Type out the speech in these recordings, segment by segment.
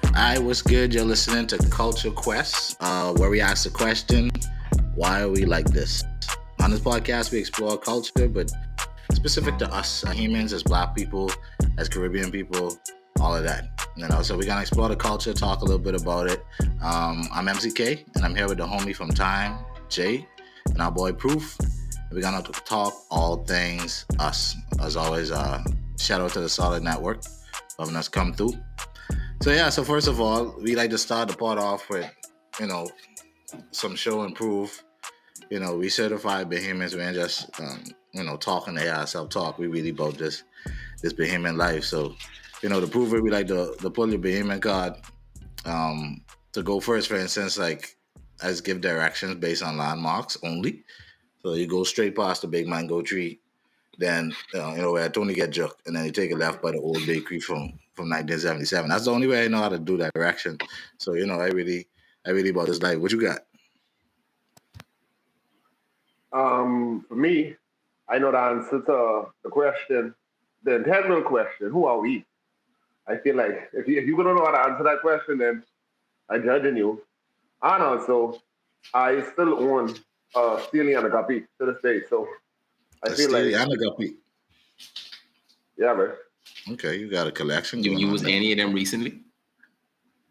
Alright, what's good? You're listening to Culture Quest, where we ask the question, why are we like this? On this podcast, we explore culture, but specific to us, humans, as Black people, as Caribbean people, all of that. So we're gonna explore the culture, talk a little bit about it. I'm MCK, and I'm here with the homie from Time, Jay, and our boy Proof. We're gonna talk all things us. As always, shout out to the Solid Network letting us come through. So first of all, we like to start the pod off with, some show and proof. We certified Bahamians. We ain't just, talking to ourselves talk. We really about this Bahamian life. So, to prove it, we like to pull your Bahamian card. To go first, for instance, like, I just give directions based on landmarks only. So you go straight past the Big Mango Tree, then, where Tony get jerked, and then you take a left by the old bakery from 1977. That's the only way I know how to do that direction. So, I really about this life. What you got? For me, I know the answer to the question, the integral question, who are we? I feel like if you're going to know how to answer that question, then I'm judging you. And also, I still own Steely and a Guppy to this day. So I feel Steely like... and a Guppy. Yeah, man. Okay, you got a collection. You use any of them recently?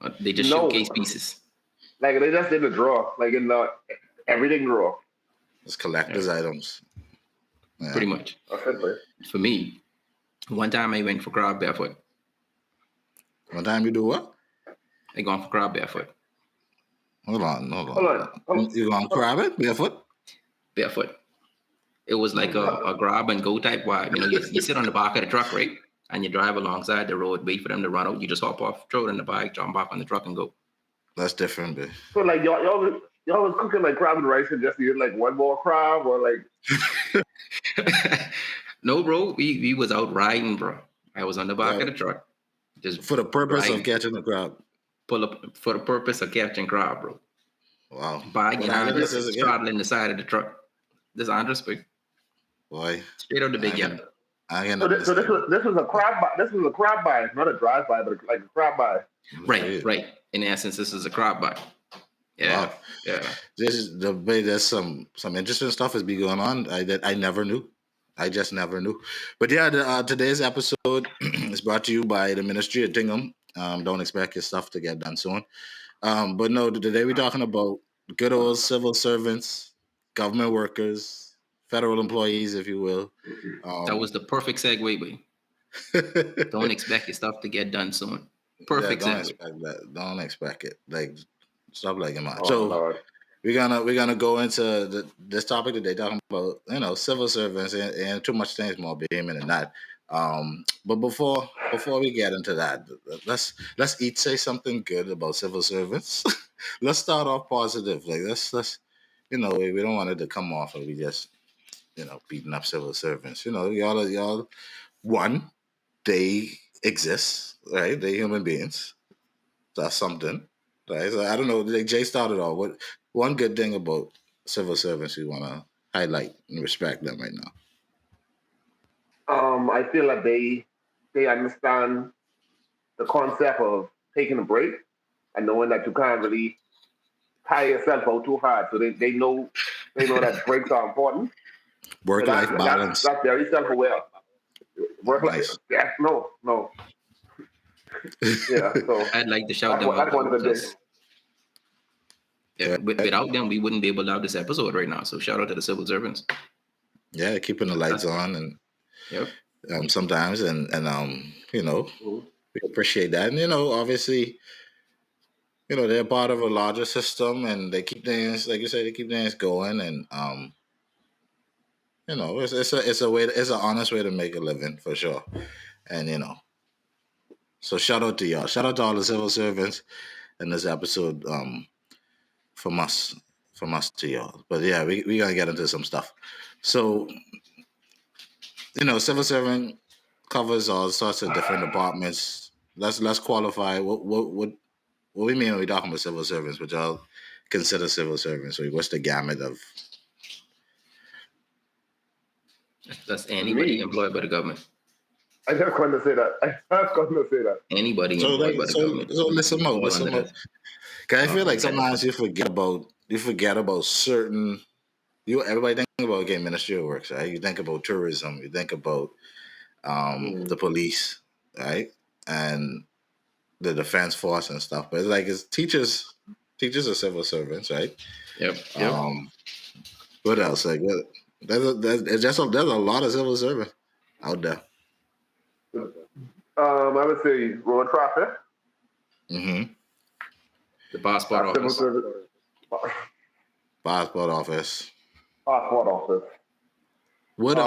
Or they just showcase pieces? Like, they just did the draw, like in the everything draw. It's collector's items. Yeah. Pretty much. For me, one time I went for crab barefoot. One time you do what? I gone for crab barefoot. Hold on. You gone crab it barefoot? Barefoot. It was like a grab and go type vibe. You sit on the back of the truck, right? And you drive alongside the road, wait for them to run out. You just hop off, throw it in the bike, jump back on the truck and go. That's different, babe. So like y'all was cooking like crab and rice and just eat like one more crab or like... No, bro. We was out riding, bro. I was on the back of the truck. Just for the purpose of catching the crab. Pull up for the purpose of catching crab, bro. Wow. Bag in Andres, straddling the side of the truck. This Andres big. Boy. Straight out the big yard. So this was a crab buy. This was a crab buy, not a drive by, but like a crab buy. Right. In essence, this is a crab buy. Yeah. Wow. Yeah. There's some interesting stuff has been going on that I never knew. I just never knew. But yeah, today's episode is brought to you by the Ministry of Tingham. Don't expect your stuff to get done soon. But no, today we're talking about good old civil servants, government workers, federal employees, if you will. That was the perfect segue, boy. Don't expect your stuff to get done soon. Perfect don't segue. Expect that. Don't expect it. Like, stop like him out. Lord. We're gonna go into this topic today, talking about civil servants and too much things more Bahamian than that. But before we get into that, let's each say something good about civil servants. Let's start off positive. Like let's we don't want it to come off and we just beating up civil servants. Y'all one, they exist, right? They're human beings. That's something. Right. So I don't know. Like Jay started off. What one good thing about civil servants you want to highlight and respect them right now? I feel like they understand the concept of taking a break and knowing that you can't really tire yourself out too hard. So they know that breaks are important. Work-life balance. That's very self-aware. Work-life. Yeah. No. Yeah. So I'd like to shout them out. Yeah, without them, we wouldn't be able to have this episode right now. So shout out to the civil servants. Yeah, keeping the lights on and sometimes and we appreciate that. And obviously, they're part of a larger system and they keep things, like you said, going and it's an honest way to make a living for sure. And so shout out to y'all. Shout out to all the civil servants in this episode. From us to y'all. But yeah, we gotta get into some stuff. So, civil servant covers all sorts of different departments. Let's qualify what we mean when we talking about civil servants, which y'all consider civil servants. So what's the gamut of? That's anybody employed by the government. I just want to say that. Anybody So employed like, by the so government so listen out, fall under listen out. that. Cause I feel like Benefits. sometimes you forget about certain. Everybody think about okay, ministerial works, right? You think about tourism, you think about the police, right, and the defense force and stuff. But it's like it's teachers are civil servants, right? Yep. Um, what else? Like what? There's a lot of civil servants out there. I would say road traffic. Mm-hmm. The passport Civil office. service. Passport office. Passport office. What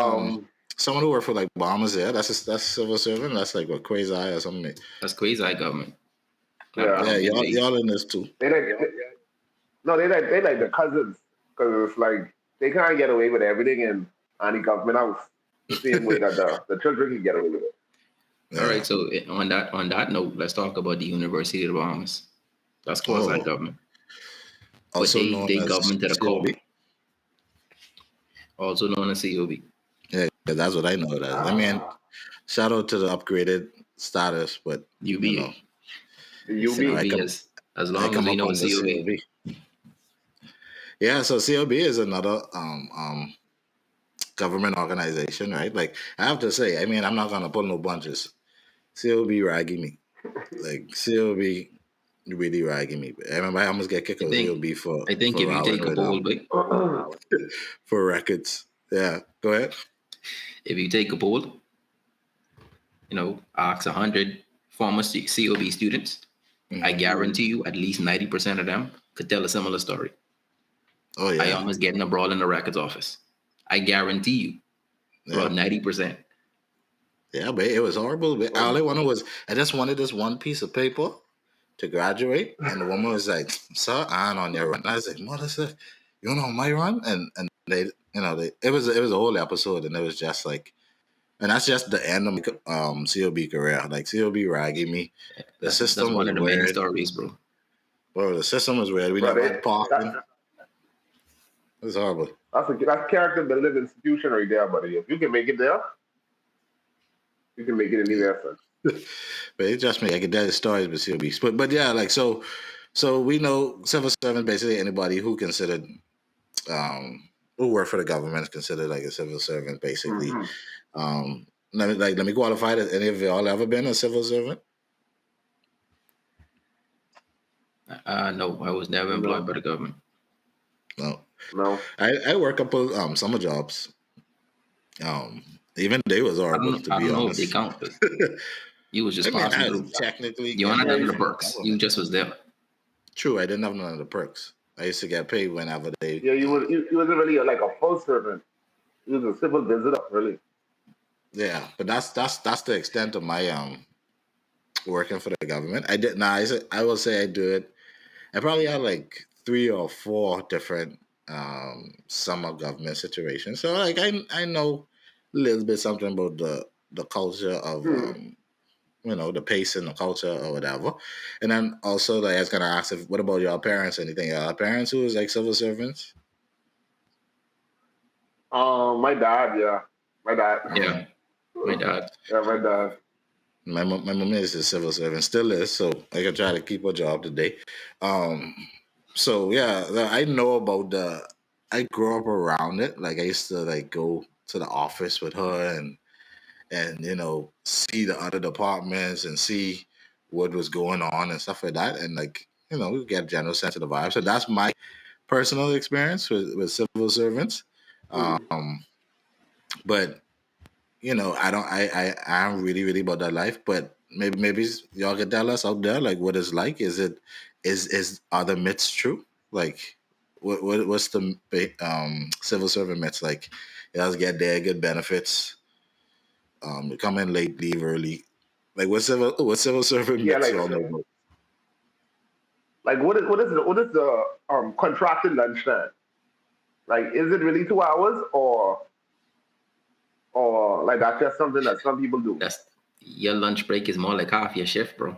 someone who worked for like Bahamas, yeah, that's civil servant. That's like what quasi or something. That's quasi government. I Yeah. Yeah, don't think they. y'all in this too. They like the cousins because it's like they can't get away with everything in any government house the same way that the children can get away with it. Yeah. All right. So on that note, let's talk about the University of the Bahamas. That's quasi government, but Also known they as government to the core. COB. Also known as COB. Yeah, that's what I know it as. I mean, shout out to the upgraded status, but UBA. you know, The COB UB. as I long as come we up know on it's the COB. COB. Yeah, so COB is another government organization, right? Like I have to say, I mean, I'm not gonna pull no bunches. COB ragging me, like COB really ragging me. I remember I almost get kicked I out of think COB I think if you rowing take a with poll, but for records. Yeah, go ahead. if you take a poll, ask 100 former COB students, I Mhm. guarantee you at least 90% of them could tell a similar story. Oh I yeah, almost get in a brawl in the records office. I guarantee you, about yeah. 90%. Yeah, but it was horrible. But all I wanted was I just wanted this one piece of paper to graduate, and the woman was like, "Sir, I'm on your run." And I was like, "Mother, sir, you know my run?" And they, it was a whole episode, and it was just like, and that's just the end of my COB career. Like COB ragging me, the That's system one was of the many weird. stories, bro. Bro, the system was weird. We But never had parking. It was horrible. that's character building institution right there, buddy. If you can make it there, you can make it anywhere, son. But it just me. I could tell stories with COB. But yeah, like so we know civil servant basically anybody who considered who work for the government is considered like a civil servant basically. Mm-hmm. Let me qualify that any of y'all ever been a civil servant? No, I was never employed by the government. No. I work a couple summer jobs. Even they was horrible to I be don't know if they honest. count, but you was just I mean, passing I through. technically You wanted getting none of money the from the perks. You government. just was there. True, I didn't have none of the perks. I used to get paid whenever they. Yeah, you wasn't really like a full servant. You was a civil visitor, really. Yeah, but that's the extent of my working for the government. I did now. I will say I do it. I probably had like 3 or 4 different summer government situations. So like I know a little bit something about the culture of the pace and the culture or whatever. And then also like I was gonna ask if what about your parents? Anything? Your parents who was like civil servants? My dad, yeah, my dad, Yeah, my dad. yeah, my dad. My mom is a civil servant, still is, so I can try to keep her job today. Um, so yeah, I know about the. I grew up around it. Like I used to like go to the office with her and see the other departments and see what was going on and stuff like that. And like we get a general sense of the vibe. So that's my personal experience with civil servants. Mm. Um, but I don't. I'm really, really about that life. But maybe y'all can tell us out there, like, what it's like. Is are the myths true? Like, what's the civil servant myths like? You guys get there, good benefits. You come in late, leave early. Like, what civil servant Yeah, myths y'all know about? like what is the contracted lunch time? Like, is it really 2 hours or like that's just something that some people do? That's your lunch break is more like half your shift, bro.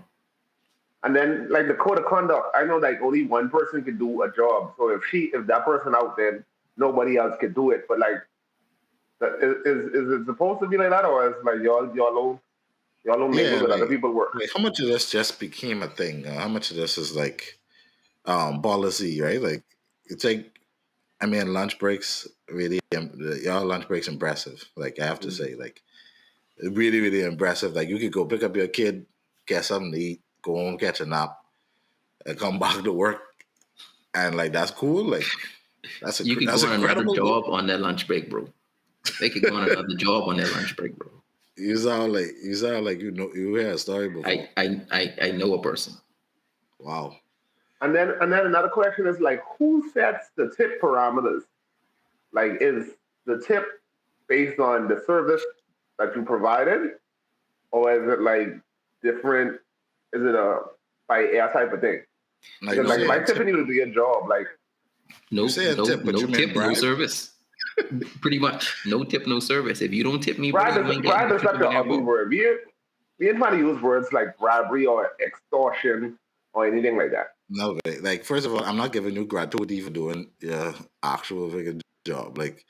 And then like the code of conduct, I know like only one person can do a job. So if that person out, then nobody else can do it. But like, is it supposed to be like that, or is like y'all alone? Y'all don't mingle Yeah, with other people's work. like how much of this just became a thing? How much of this is like policy, right? Like it's like I mean, lunch breaks really, y'all lunch breaks impressive. Like I have to Mm. say, like really, really impressive. Like you could go pick up your kid, get something to eat, go home, catch a nap, and come back to work, and like that's cool. Like You could go that's on another incredible, bro. job on their lunch break, bro. They could go on another job on their lunch break, bro. You sound like you heard a story before. I know a person. Wow. And then another question is like, who sets the tip parameters? Like, is the tip based on the service that you provided, or is it like different? Is it a by air type of thing? Now Because you like if say I a tipping tip. you to do your job, like You No, say a no, tip, but no you mean tip, no bribe? service. Pretty much, no tip, no service. If you don't tip me, bro, bribe you is ain't getting bribe no is shit such from an me ugly about. word. We ain't trying to use words like bribery or extortion or anything like that. No, like first of all, I'm not giving you gratuity for doing your actual freaking job. Like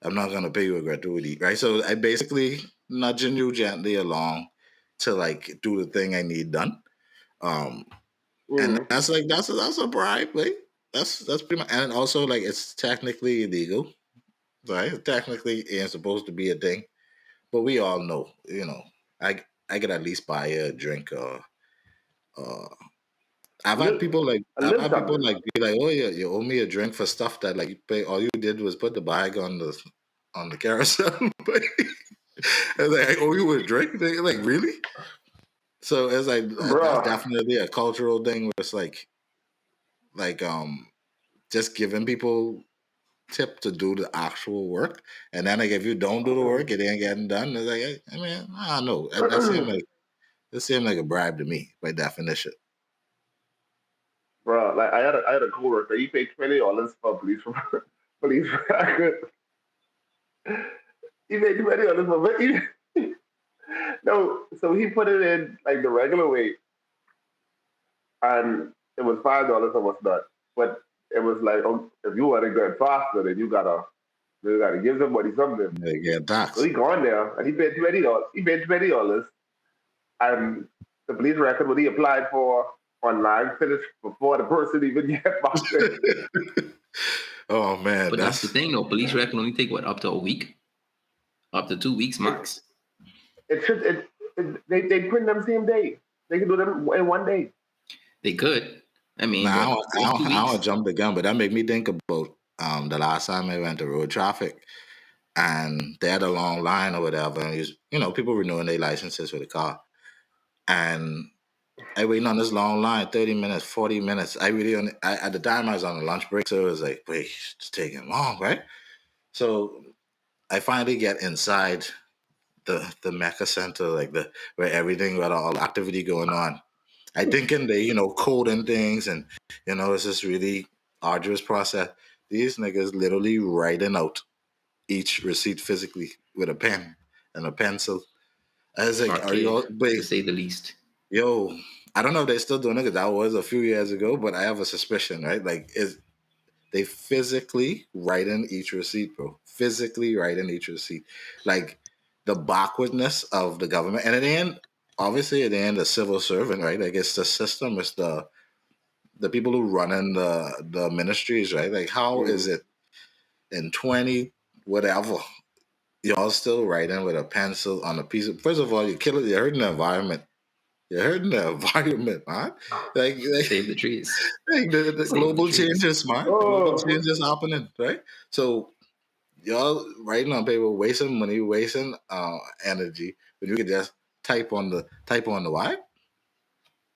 I'm not gonna pay you a gratuity, right? So I basically nudging you gently along to like do the thing I need done. Um, and Mm. that's a bribe, right? That's pretty much, and also like it's technically illegal, right? It technically ain't supposed to be a thing, but we all know, I could at least buy a drink or uh A little, a I've little had people something. like be like, oh yeah, you owe me a drink for stuff that like you pay. All you did was put the bag on the carousel. But it's like I owe you a drink. They like really. So it's like that's Bruh, definitely a cultural thing. Where it's like just giving people tip to do the actual work, and then like if you don't do the work, it ain't getting done. It's like I mean I don't know. That seemed like a bribe to me by definition. bruh, like I had a coworker. He paid $20 for police record. He paid $20 for no, so he put it in like the regular way, and it was $5 or what's not. But it was like, oh, if you want to go faster, then you gotta give somebody something. Like, yeah, So tax. he gone there and he paid $20. He paid $20, and the police record what he applied for online finished before the person even get back there. Oh man, But that's the that's thing, though. Police record only take what, up to a week, up to 2 weeks It max. it should they print them same day. They can do them in one day. They could. I mean, Nah, but those two I don't weeks, jump the gun, but that make me think about the last time I went to road traffic and they had a long line or whatever, and people renewing their licenses for the car, and I waiting on this long line, 30 minutes, 40 minutes. At the time I was on a lunch break, so it was like, wait, it's taking long, right? So I finally get inside the Mecca Center, like the where everything, where all the activity going on. I thinking they, coding things and it's this really arduous process. These niggas literally writing out each receipt physically with a pen and a pencil. I was like, are you archaic all to wait, say the least. yo, I don't know if they're still doing it because that was a few years ago, but I have a suspicion, right? Like is they physically write in each receipt, bro. Physically write in each receipt. Like the backwardness of the government. And obviously it ain't the civil servant, right? Like it's the system, it's the people who run in the ministries, right? Like how is Mm. it in 20 whatever y'all still writing with a pencil on a piece of first of all you're hurting the environment. You're hurting the environment, man. Save the trees. Like the Save the global trees. changes, man. Global Oh, changes happening, right? So y'all writing on paper, wasting money, wasting energy, when you could just type on the wire.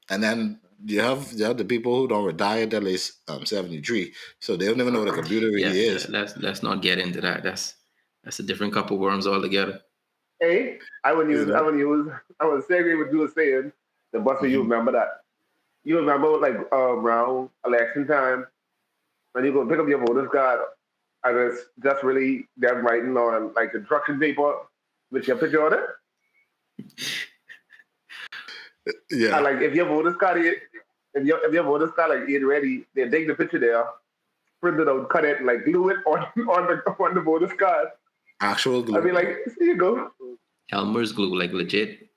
And then you have the people who don't retire till they 73, so they don't even know what a computer Yeah, really yeah. is. Let's not get into that. That's a different couple worms altogether. hey, I would You use I know? would use I would segue what you were saying. The Buster, you Hmm. remember that? You remember like around election time when you go pick up your voter's card and it's just really them writing on like instruction paper with your picture on it. And Yeah, like if your voter's card like ain't ready, they take the picture there, print it out, cut it, and like glue it on the voter's card. actual I'd glue. be like, here you go. Elmer's glue, like legit.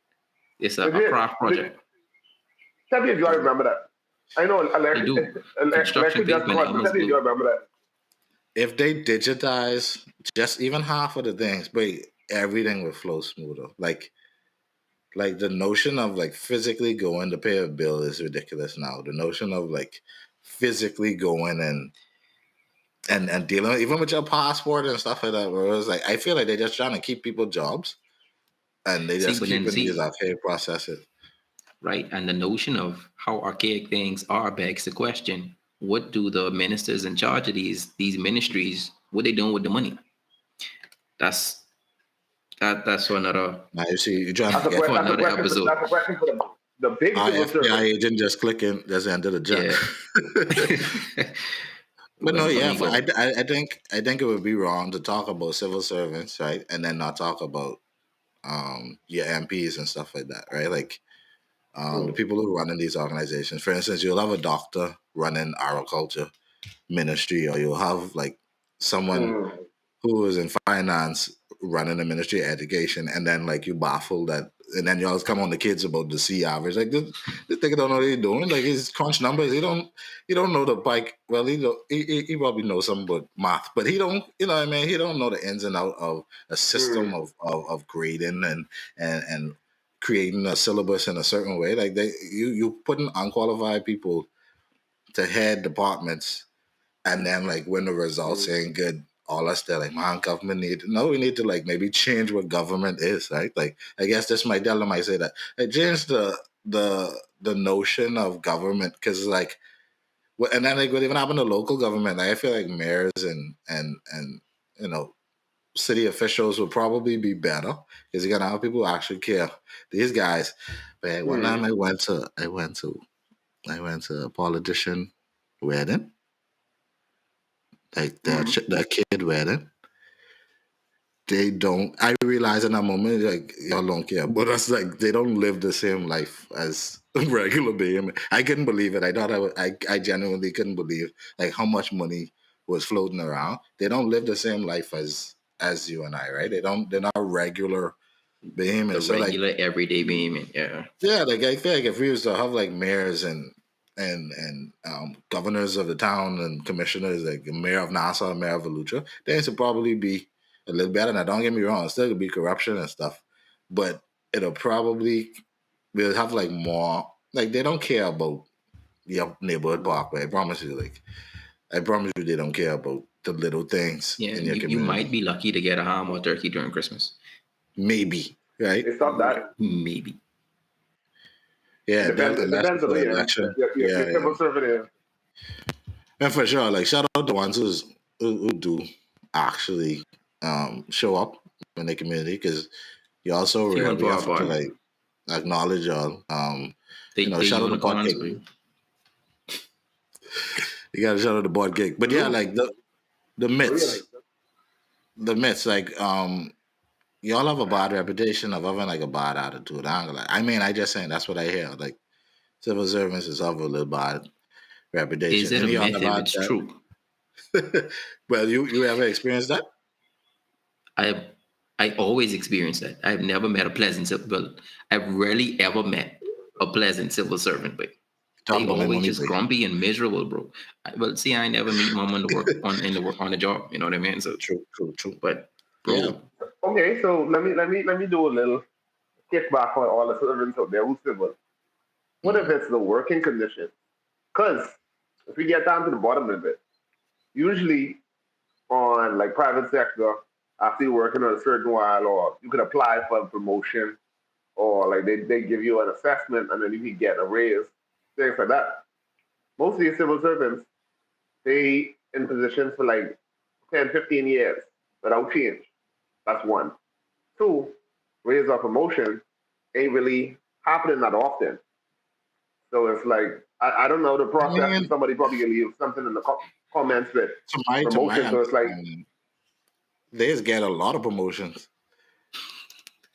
It's Is a it? craft project. Tell me if you all remember that. I know They do construction Alexis just paper and called, but Elmer's tell me if you glue. remember that. If they digitize just even half of the things, but everything would flow smoother. Like the notion of like physically going to pay a bill is ridiculous now. The notion of like physically going and dealing even with your passport and stuff like that, where it was like I feel like they're just trying to keep people jobs and they See, just but then keeping these see, archaic processes. right, and the notion of how archaic things are begs the question: what do the ministers in charge of these ministries? What they doing with the money? That's that's for another Now you see you're trying That's to a get question. for That's a another question. episode. That's a question for the big our civil FBI servant. agent just clicking just under the jet. Yeah. But no, Well, yeah, amigo. I think it would be wrong to talk about civil servants, right, and then not talk about your MPs and stuff like that, right? Like the Mm, people who run in these organizations. For instance, you'll have a doctor running agriculture ministry, or you'll have like someone mm, who is in finance running the ministry of education, and then like you baffle that, and then you always come on the kids about the C average. Like this nigga don't know what he's doing. Like his crunch numbers, he don't know the bike. Well, he probably knows something about math, but he don't. You know what I mean? He don't know the ins and out of a system mm, of grading and creating a syllabus in a certain way. Like you putting unqualified people to head departments, and then like when the results mm. ain't good, all us there like, man, government we need to like maybe change what government is, right? Like I guess this might Della might say that. Like change the notion of government, because like and then like what even happened to local government, like I feel like mayors and you know city officials would probably be better because you're gonna have people who actually care. These guys, man, one time Mm. I went to a politician wedding, like Mm. the kid wedding. They don't. I realize in that moment, like y'all don't care, but that's like they don't live the same life as regular being. I couldn't believe it. I thought I genuinely couldn't believe like how much money was floating around. They don't live the same life as you and I, right? They don't. They're not regular The behemoths. So like regular everyday beaming. Yeah. yeah, like I feel like if we was to have like mayors and governors of the town and commissioners, like the mayor of Nassau, mayor of Volusia, things would probably be a little better. Now, don't get me wrong, still could be corruption and stuff, but it'll probably we'll have like more. Like they don't care about your neighborhood parkway. I promise you. Like I promise you, they don't care about the little things Yeah. in your You might community. be lucky to get a ham or turkey during Christmas. Maybe right. It's not that. Maybe. Yeah, It unless depends it's on an who you election. your Yeah, yeah. civil servant is. And for sure, like shout out the ones who do actually show up in the community, because you're also Few rare. and We far have to apart. like acknowledge y'all. They Shout out the board unicorns, cake. bro. You gotta shout out the board cake. But yeah, Salute. like the Really. myths, like y'all have a bad reputation of having like a bad attitude. I ain't gonna lie. I mean, I just saying that's what I hear. Like civil servants is have a little bad Is reputation. it a Any of y'all myth if have it's had true? that? Well, you ever experienced that? I I always experience that. I've never met a pleasant civil. Well, I've rarely ever met a pleasant civil servant, but Talk they about my always money, just boy. grumpy and miserable, bro. Well, see, I never meet mom on the work on the work on the job. You know what I mean? So, True, true, true. but Yeah. bro, Okay, so let me do a little kickback on all the servants out there who's civil. What if it's the working conditions? Because if we get down to the bottom of it, usually on like private sector, after you're working on a certain while, or you could apply for a promotion, or like they give you an assessment and then you can get a raise, things like that. Most of these civil servants, they in positions for like 10, 15 years without change. That's one. Two, raise or promotion ain't really happening that often. So it's like I don't know the I process, and mean, somebody probably can leave something in the comments with to my promotion. So it's like, understanding, they just get a lot of promotions.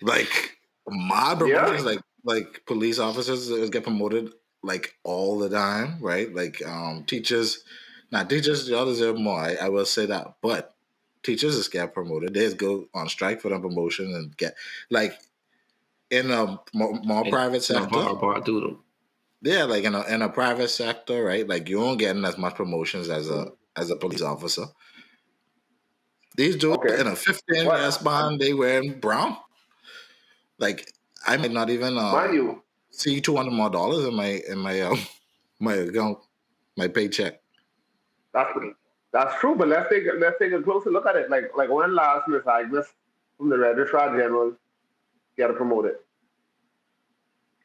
Like my yeah, promotions, like police officers get promoted like all the time, right? Like teachers, not teachers, y'all deserve more. I will say that, but teachers just get promoted. They just go on strike for the promotion and get like in a more And private no sector. hard part too though. Yeah, like in a private sector, right? Like you won't getting as much promotions as a police officer. These dudes Okay. in a 15-year What? span, they wearing brown. Like I might not even Mind you, see $200 more in my my account, my paycheck. that's that's true. But let's take a closer look at it. Like when last Miss Agnes from the Registrar General get promoted.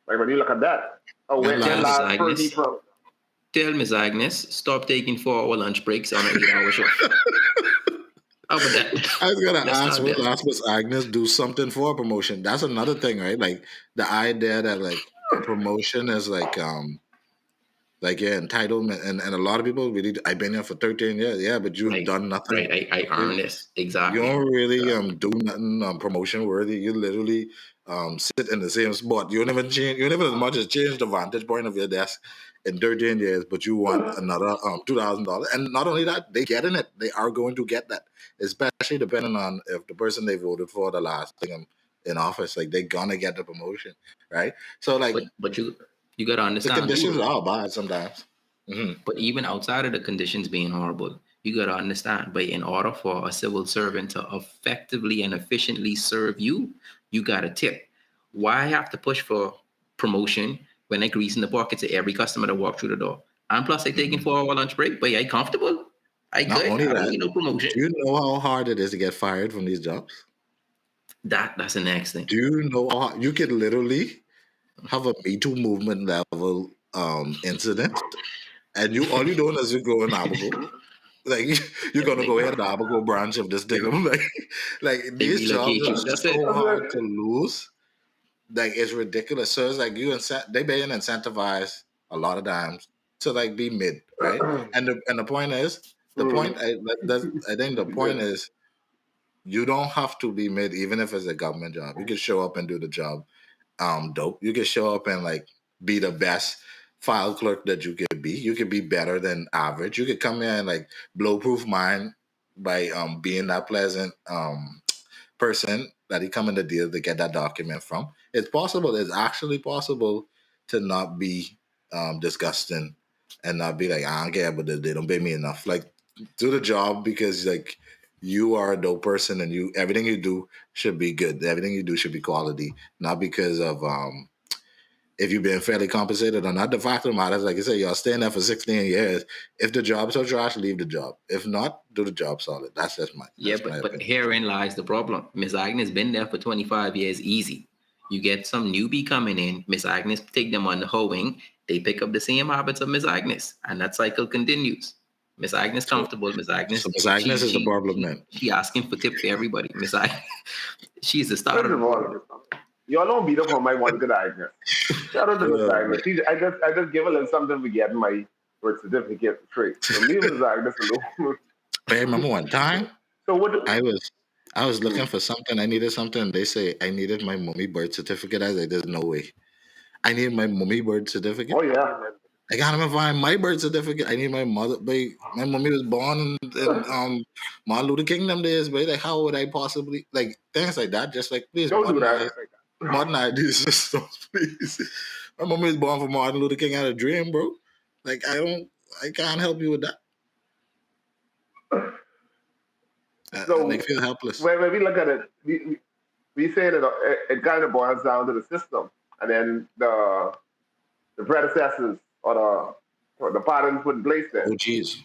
Like when you look at that, or When Tell when Miss last last Percy Agnes. from Tell Miss Agnes, stop taking 4 hour lunch breaks on an 8 hour shift. How about that? I was gonna Let's ask, start when there. last was Agnes do something for a promotion? That's another thing, right? Like the idea that like a promotion is like yeah, entitlement, and a lot of people really. I've been here for 13 years, yeah, but you've Right, done nothing. right. I earn this. You Exactly. don't really Exactly. do nothing promotion worthy. You literally sit in the same spot. You never change. You never as much as change the vantage point of your desk in 13 years, but you want another $2,000. And not only that, they getting it. They are going to get that, especially depending on if the person they voted for the last thing in office, like they're gonna get the promotion, right? So like But you gotta the understand too conditions though. are bad sometimes. Hmm. But even outside of the conditions being horrible, you got to understand, but in order for a civil servant to effectively and efficiently serve you, you got to tip. Why have to push for promotion when they grease in the pockets of every customer that walk through the door? And plus, they taking Hmm. 4 hour lunch break, but I comfortable. I Not good. only I don't that, need no promotion. do you know how hard it is to get fired from these jobs? That's the next thing. Do you know how you could literally have a Me Too movement level incident, and you all you doing is you go in Abaco, like you're gonna Like, go ahead to the Abaco branch of this thing. I'm like they these jobs relocate are you. That's it. so hard to lose. Like it's ridiculous. So it's like they being incentivized a lot of times to like be mid, right? And the point is the point mm, I think the point good. is you don't have to be mid even if it's a government job. You can show up and do the job dope. You can show up and like be the best file clerk that you could be. You could be better than average. You could come in and like blow proof mine by being that pleasant person that he come in the deal to get that document from. It's possible. It's actually possible to not be disgusting and not be like, I don't care, but they don't pay me enough. Like do the job because like you are a dope person and you everything you do should be good. Everything you do should be quality, not because of if you've been fairly compensated or not. The fact of the matter is, like I said, y'all staying there for 16 years. If the job's so trash, leave the job. If not, do the job solid. Yeah, That's my but opinion. herein lies the problem. Miss Agnes been there for 25 years easy. You get some newbie coming in, Miss Agnes take them under her wing, they pick up the same habits of Miss Agnes, and that cycle continues. Miss Agnes So, comfortable, Miss so Agnes, Miss Agnes is the problem she then. she asking for tip for everybody. Miss Agnes, she's the start First of the of problem. all, y'all don't beat up on my one good Agnes. Shout out to Miss Oh, Agnes. I just give a little something for getting my birth certificate straight. So leave Miss Agnes alone. I remember one time So what? I was I was looking Hmm. for something. I needed something. They say I needed my mummy birth certificate. I was like, there's no way. I need my mummy birth certificate. Oh yeah. I can't even find my birth certificate. I need my mother. But my mommy was born in Martin Luther King them days. But like, how would I possibly like things like that? Just like please Don't do that. modernize these systems, please. My mommy was born for Martin Luther King. I had a dream, bro. Like I can't help you with that. And they So feel helpless. when we look at it, we say that it kind of boils down to the system, and then the predecessors or the patterns put in place there. Oh, geez.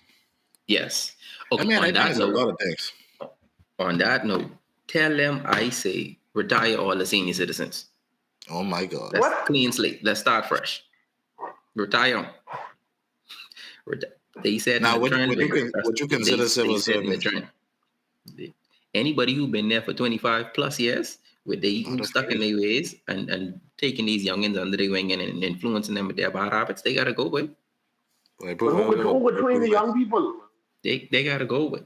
Yes. I Okay, mean, I on think that it's a note, lot of things. tell them I say retire all the senior citizens. Oh my God. Let's What? clean slate. Let's start fresh. Retire 'em. They said in Now, the trend, but would you they consider they civil said in the service? trend. Anybody who been there for 25 plus years, with they Oh, who that's stuck in crazy. their ways and taking these youngins under their wing and influencing them with their bad habits, they gotta go with. Like, But who could train the prove it. young people? They gotta go with.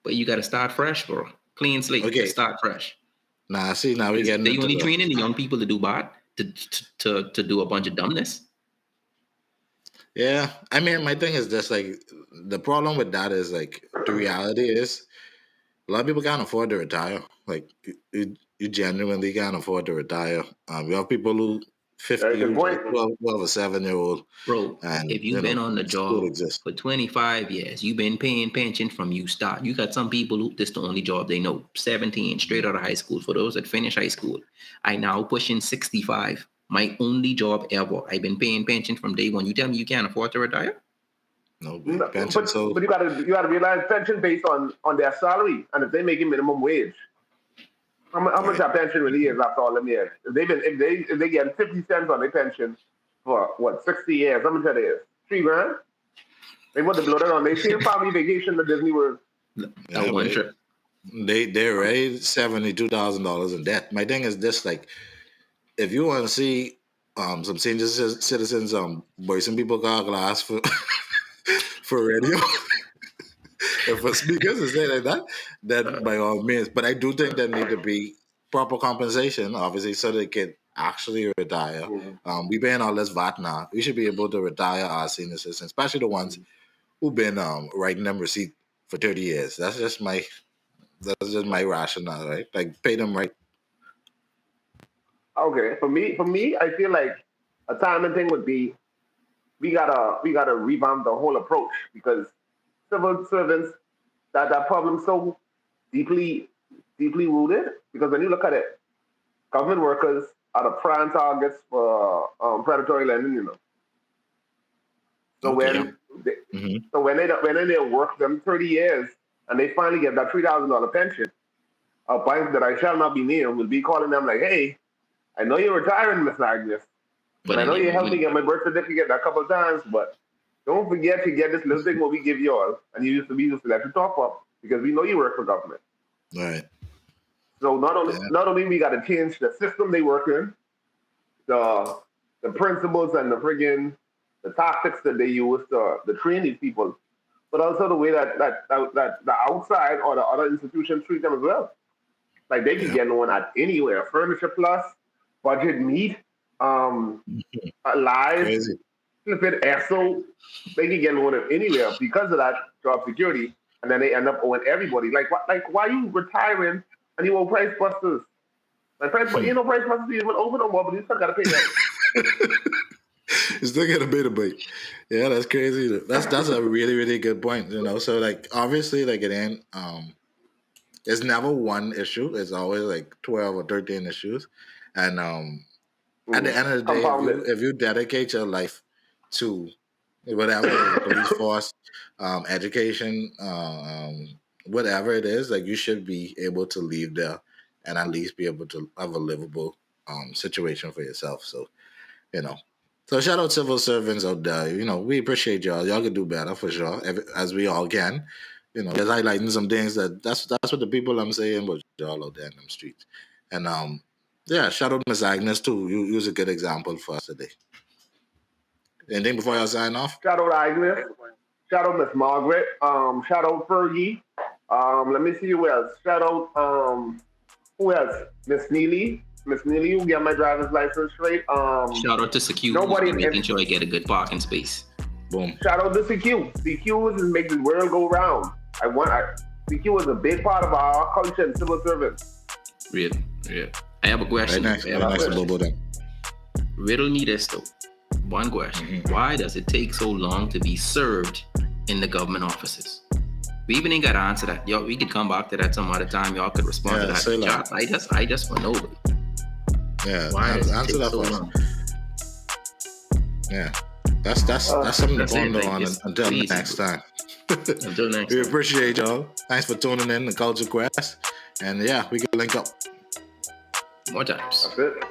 But you gotta start fresh, bro. Clean slate. Let's Okay. start fresh. Nah, see, now we're Because getting they into only the. training the young people to do bad, to do a bunch of dumbness. Yeah, I mean, my thing is just like the problem with that is like the reality is a lot of people can't afford to retire. Like you genuinely can't afford to retire. You have people who 50 Good who point. who have a 7-year-old, Bro, and if you've been on the school job exists. for 25 years, you've been paying pension from you start. You got some people who this the only job they know. 17, straight out of high school. For those that finish high school, I now pushing 65. My only job ever. I've been paying pension from day one. You tell me you can't afford to retire? No, No, pension. So but you gotta realize pension based on their salary, and if they making minimum wage, how much right. that pension really is after all them years? If they get 50 cents on their pension for what 60 years, how much that is? $3 grand. They would have blown it on. They same family vacation to Disney World. That one trip. They're already $72,000 in debt. My thing is this: like, if you want to see some senior citizens some people got glass for for radio and for speakers and say like that, then by all means. But I do think there need to be proper compensation, obviously, so they can actually retire. Mm-hmm. We paying all this VAT now. We should be able to retire our senior citizens, especially the ones who've been writing them receipt for 30 years. That's just my rationale, right? Like pay them right. Okay, for me, I feel like a timing thing would be we gotta revamp the whole approach because civil servants that problem so deeply deeply rooted because when you look at it, government workers are the prime targets for predatory lending. So Okay. when they, Mm-hmm. so when they work them 30 years and they finally get that $3,000 pension, a bank that I shall not be named will be calling them like, hey, I know you're retiring, Miss Agnes, But and I know in you your helped me money. get my birth certificate a couple of times, but don't forget to get this little thing what we give you all, and you used to let you top up because we know you work for government. Right. So Yeah. not only we got to change the system they work in, the the principles and the tactics that they use to train these people, but also the way that the outside or the other institutions treat them as well. Like they can Yeah. get loan at anywhere, Furniture Plus, Budget Meat, um, Live, Crazy. Flip it, ESSO. They can get loan at anywhere because of that job security, and then they end up owing everybody. Like why you retiring and you owe Price Busters? Like Price Busters even open no more, but you still gotta pay them. You still get a bit of bait. Yeah, that's crazy. That's a really, really good point. So like obviously like it ain't it's never one issue. It's always like 12 or 13 issues. And at the end of the day, Compounded. if you dedicate your life to whatever police force, education, whatever it is, like you should be able to leave there and at least be able to have a livable situation for yourself. So you know. So shout out civil servants out there. We appreciate y'all. Y'all can do better for sure, as we all can. Just highlighting some things that's what the people I'm saying, but y'all out there in them streets. And yeah, shout out Miss Agnes too. You was a good example for us today. Anything before y'all sign off? Shout out Agnes. Shout out Miss Margaret. Shout out Fergie. Let me see who else. Shout out who else? Miss Neely. Miss Neely, you get my driver's license straight. Shout out to Secure Nobody for making sure I get a good parking space. Boom. Shout out to CQ. CQ is making the world go round. CQ is a big part of our culture and civil service. Real. I have a question. Very nice to Bobo then. Riddle me this though. One question. Mm-hmm. Why does it take so long to be served in the government offices? We even ain't got to answer that. Y'all, we could come back to that some other time. Y'all could respond to that. say Chat. that. I just want to know. Yeah, Why does it answer take that so first. long? Yeah, that's something to That's it, ponder like, on it's until easy. next time. Until next We time. appreciate y'all. Thanks for tuning in to Culture Quest. And yeah, we can link up. More times. That's it.